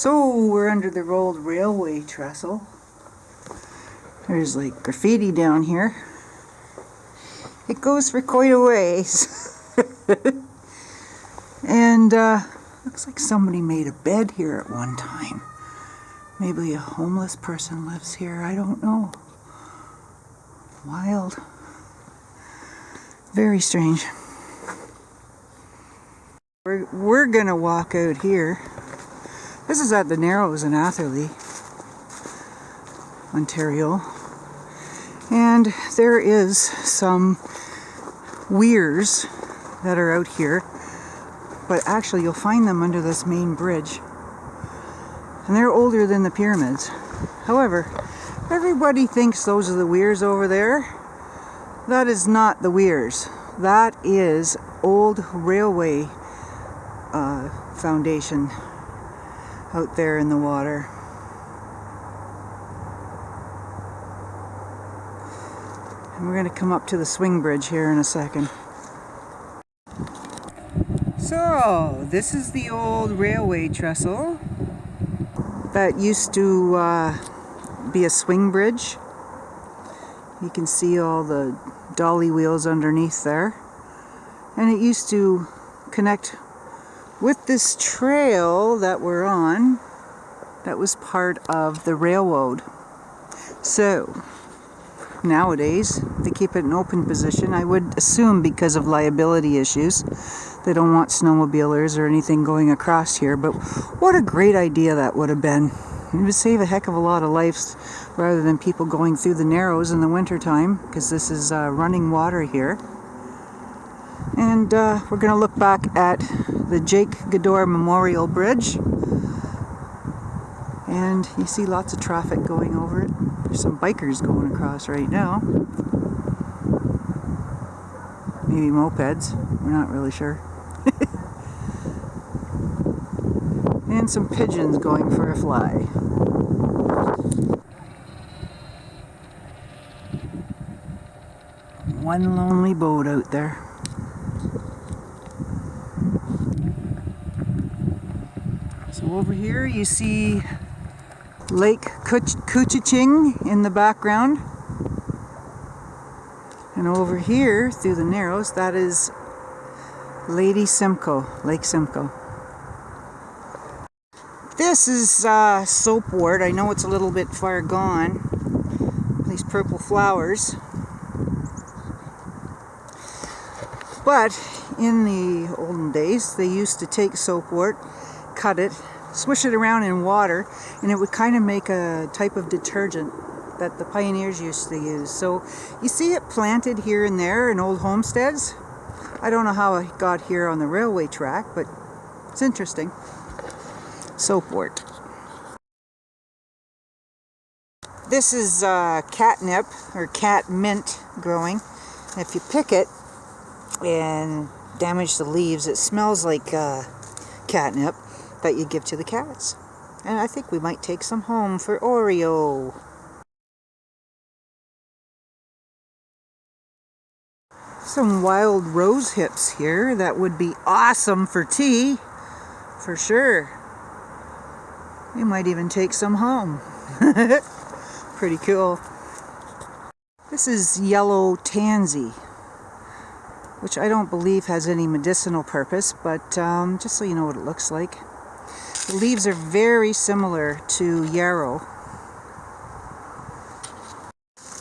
So we're under the old railway trestle. There's like graffiti down here. It goes for quite a ways. And looks like somebody made a bed here at one time. Maybe a homeless person lives here, I don't know. Wild. Very strange. We're gonna walk out here. This is at the Narrows in Atherley, Ontario. And there is some weirs that are out here, but actually you'll find them under this main bridge. And they're older than the pyramids. However, everybody thinks those are the weirs over there. That is not the weirs. That is old railway foundation out there in the water. And we're going to come up to the swing bridge here in a second. So, this is the old railway trestle that used to be a swing bridge. You can see all the dolly wheels underneath there. And it used to connect with this trail that we're on that was part of the railroad. So, nowadays, they keep it in open position. I would assume because of liability issues. They don't want snowmobilers or anything going across here, but what a great idea that would have been. It would save a heck of a lot of lives rather than people going through the Narrows in the wintertime, because this is running water here. And we're going to look back at the Jake Gador Memorial Bridge. And you see lots of traffic going over it. There's some bikers going across right now. Maybe mopeds. We're not really sure. And some pigeons going for a fly. One lonely boat out there. So over here you see Lake Couchiching in the background. And over here through the Narrows, that is Lake Simcoe. This is soapwort. I know it's a little bit far gone. These purple flowers. But in the olden days, they used to take soapwort, cut it, swish it around in water, and it would kind of make a type of detergent that the pioneers used to use. So you see it planted here and there in old homesteads. I don't know how it got here on the railway track, but it's interesting. Soapwort. This is catnip or cat mint growing. If you pick it and damage the leaves, it smells like catnip that you give to the cats. And I think we might take some home for Oreo. Some wild rose hips here that would be awesome for tea, for sure. We might even take some home. Pretty cool. This is yellow tansy, which I don't believe has any medicinal purpose, but just so you know what it looks like. The leaves are very similar to yarrow.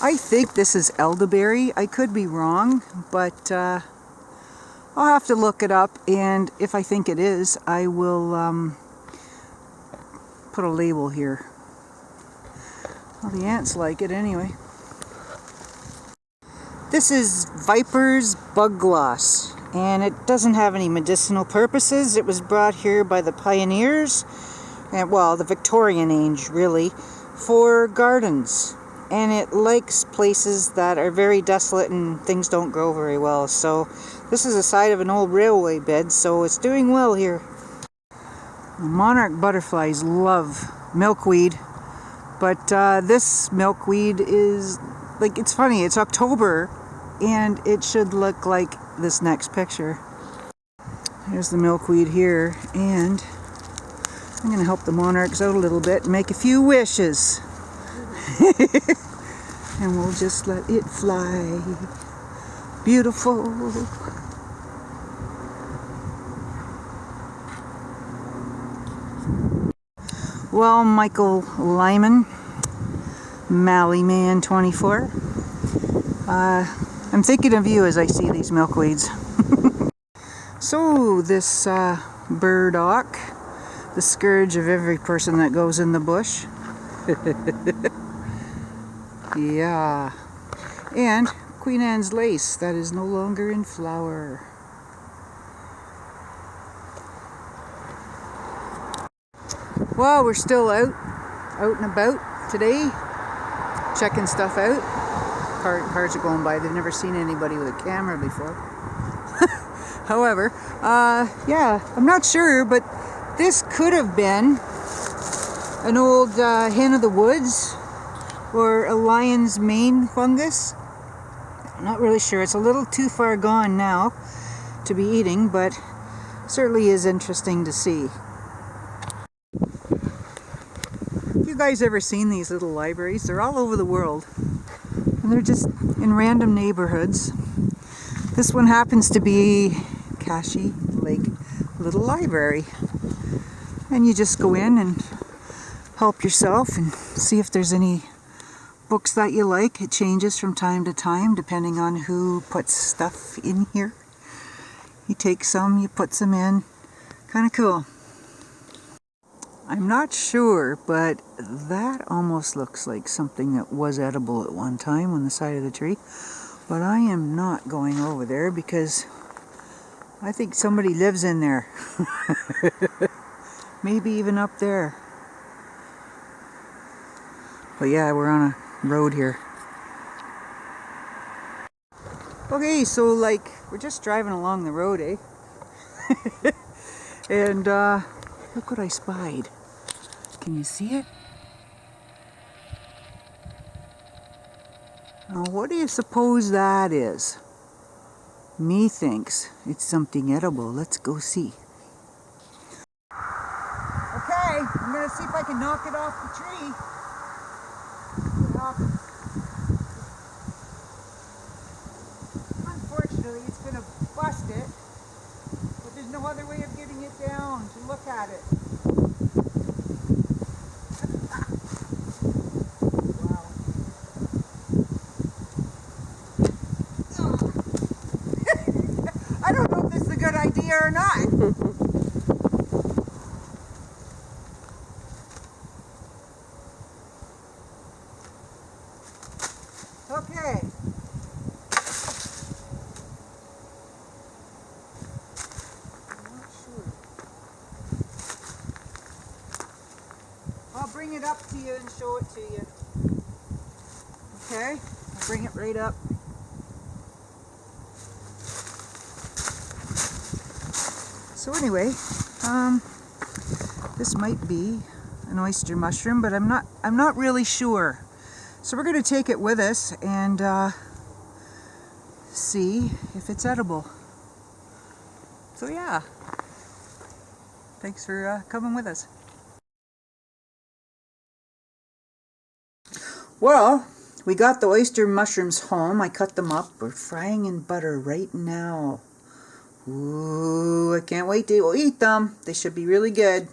I think this is elderberry. I could be wrong, but I'll have to look it up, and if I think it is, I will put a label here. Well, the ants like it anyway. This is Viper's Bug Gloss, and it doesn't have any medicinal purposes. It was brought here by the pioneers, and well, the Victorian age really, for gardens. And it likes places that are very desolate and things don't grow very well. So this is the side of an old railway bed, so it's doing well here. Monarch butterflies love milkweed, but this milkweed is, like, it's funny, it's October and it should look like this next picture. There's the milkweed here, and I'm going to help the monarchs out a little bit and make a few wishes. And we'll just let it fly. Beautiful. Well, Michael Lyman, Mallyman 24. I'm thinking of you as I see these milkweeds. So this burdock, the scourge of every person that goes in the bush. Yeah. And Queen Anne's lace, that is no longer in flower. Well, we're still out and about today, checking stuff out. Cars are going by, they've never seen anybody with a camera before. However, yeah, I'm not sure, but this could have been an old hen of the woods or a lion's mane fungus. I'm not really sure. It's a little too far gone now to be eating, but certainly is interesting to see. Have you guys ever seen these little libraries? They're all over the world, and they're just in random neighborhoods. This one happens to be Kashe Lake Little Library, and you just go in and help yourself and see if there's any books that you like. It changes from time to time depending on who puts stuff in here. You take some, you put some in. Kind of cool. I'm not sure, but that almost looks like something that was edible at one time on the side of the tree. But I am not going over there because I think somebody lives in there. Maybe even up there. But yeah, we're on a road here. Okay, so like we're just driving along the road, eh? And look what I spied. Can you see it? Now, what do you suppose that is? Me thinks it's something edible. Let's go see. Okay, I'm gonna see if I can knock it off the tree. Unfortunately, it's gonna bust it, but there's no other way of getting it down to look at it. Wow. I don't know if this is a good idea or not. Okay. I'm not sure. I'll bring it up to you and show it to you. Okay? I'll bring it right up. So anyway, this might be an oyster mushroom, but I'm not really sure. So we're going to take it with us and see if it's edible. So yeah, thanks for coming with us. Well, we got the oyster mushrooms home. I cut them up. We're frying in butter right now. Ooh, I can't wait to eat them. They should be really good.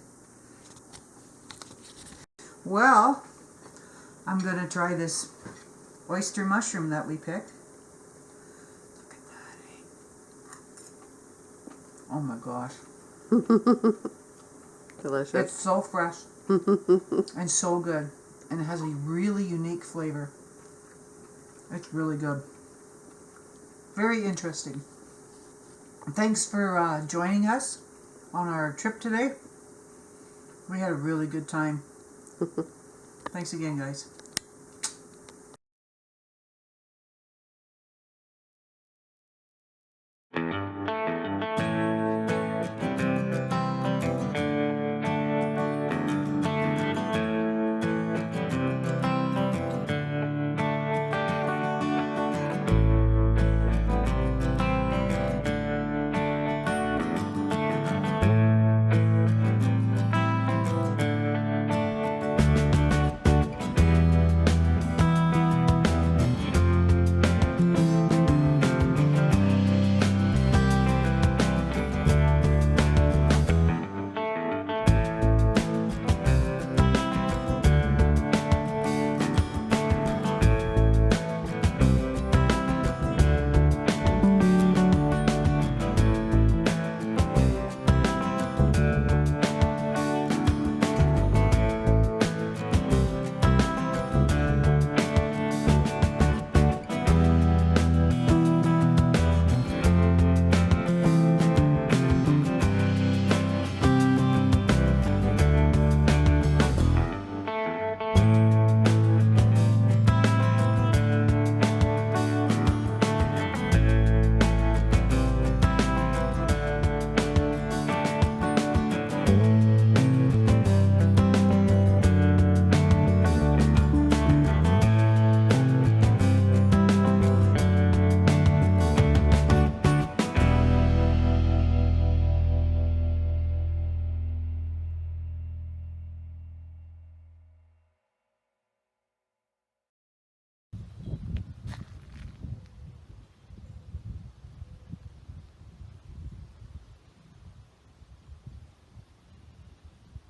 Well, I'm going to try this oyster mushroom that we picked. Look at that, eh? Oh my gosh. Delicious. It's so fresh and so good. And it has a really unique flavor. It's really good. Very interesting. Thanks for joining us on our trip today. We had a really good time. Thanks again, guys.